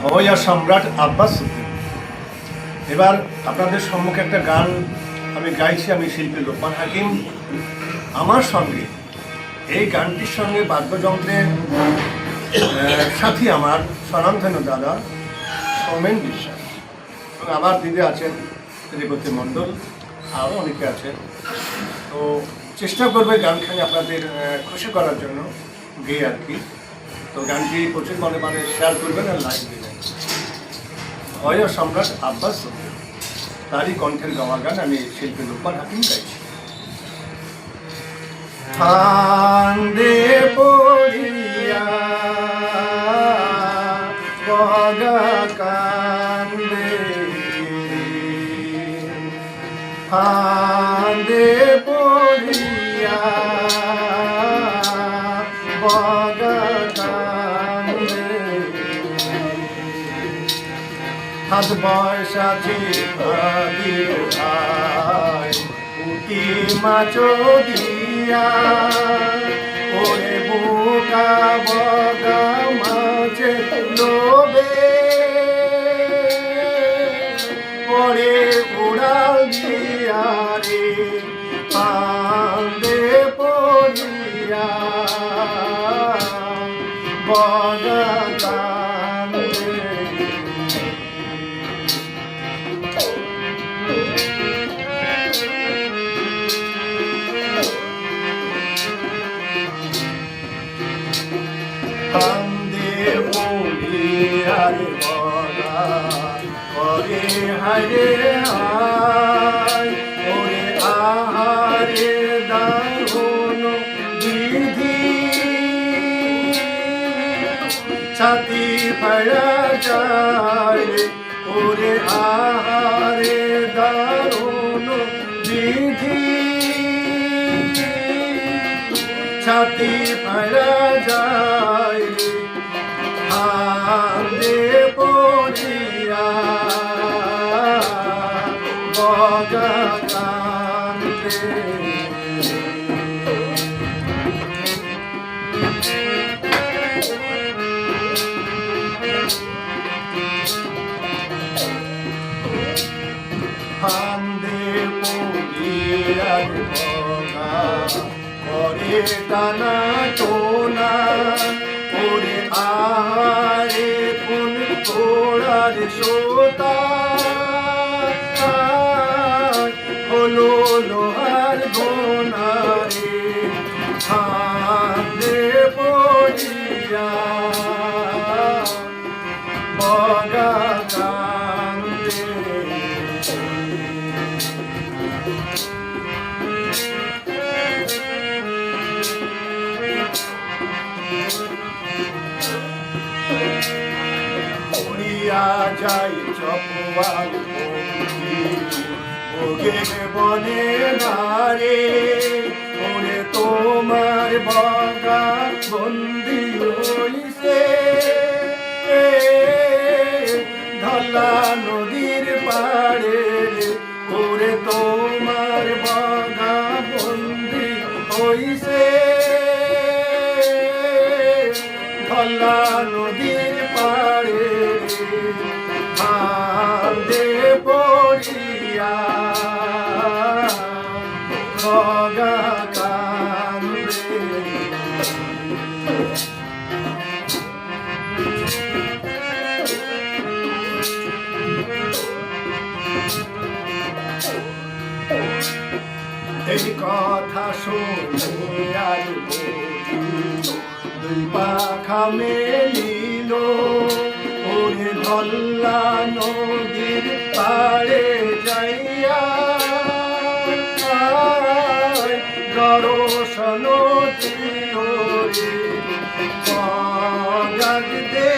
হইয়া সম্রাট আব্বাস উদ্দিন। এবার আপনাদের সম্মুখে একটা গান আমি গাইছি। আমি শিল্পী লোকমান হাকিম। আমার সঙ্গে এই গানটির সঙ্গে বাদ্যযন্ত্রের সাথী আমার স্বনামধন্য দাদা সৌমেন বিশ্বাস, এবং আমার দিদি আছেন রেবতী মণ্ডল, আরও অনেকে আছেন। তো চেষ্টা করবে গানখানি আপনাদের খুশি করার জন্য গেয়ে আর কি। তো গানটি প্রচুর মানে শেয়ার করবেন আর লাইক দেবেন। হইয়া সম্রাট আব্বাস উদ্দিন, তারই কণ্ঠের গাওয়া গান আমি শিল্পী লোকমান হাকিম গাইছি। ফান্দে পড়িয়া বগা কান্দে, ফান্দে পড়িয়া বগা কান্দে, হাত বয়সা ভাগির ভাই উটি মাছ দিয়া, ওরে বুকা বগা মাছে লোবে পরে উড়াল দিয়া রে, ফান্দে পড়িয়া বগা কান্দে। ফান্দে পড়িয়ার বগা করে হারে আয়, ওরে আহারে দারুণ বিধি, ছাতি ফাড়া যায় রে, ওরে আহারে দারুণ বিধি, ছাতি ফাড়া যায় রে, ফান্দে পড়িয়া বগা কান্দে। ফান্দে পড়িয়া বগা করে টানা টোনা, ওরে আহারে কোন ঘোড়ার সোতা, হলো লোহার গোনা রে, ফান্দে পড়িয়া বগা কান্দে। উড়িয়া যাই চপওয়াল ওগে বনে নারে, ওরে তোমার বগা বন্দি হইছে ধলা নদীর পাড়ে, ওরে তোমার বগা বন্দি হইছে ধলা নদীর পাড়ে, ফান্দে পড়িয়া বগা কান্দে। এই কথা শুনে আর দুই পাখা মেলিল, ওরে ধল্লা নদীর পাড়ে যাইয়া দর্শন দিল রে, বগা দে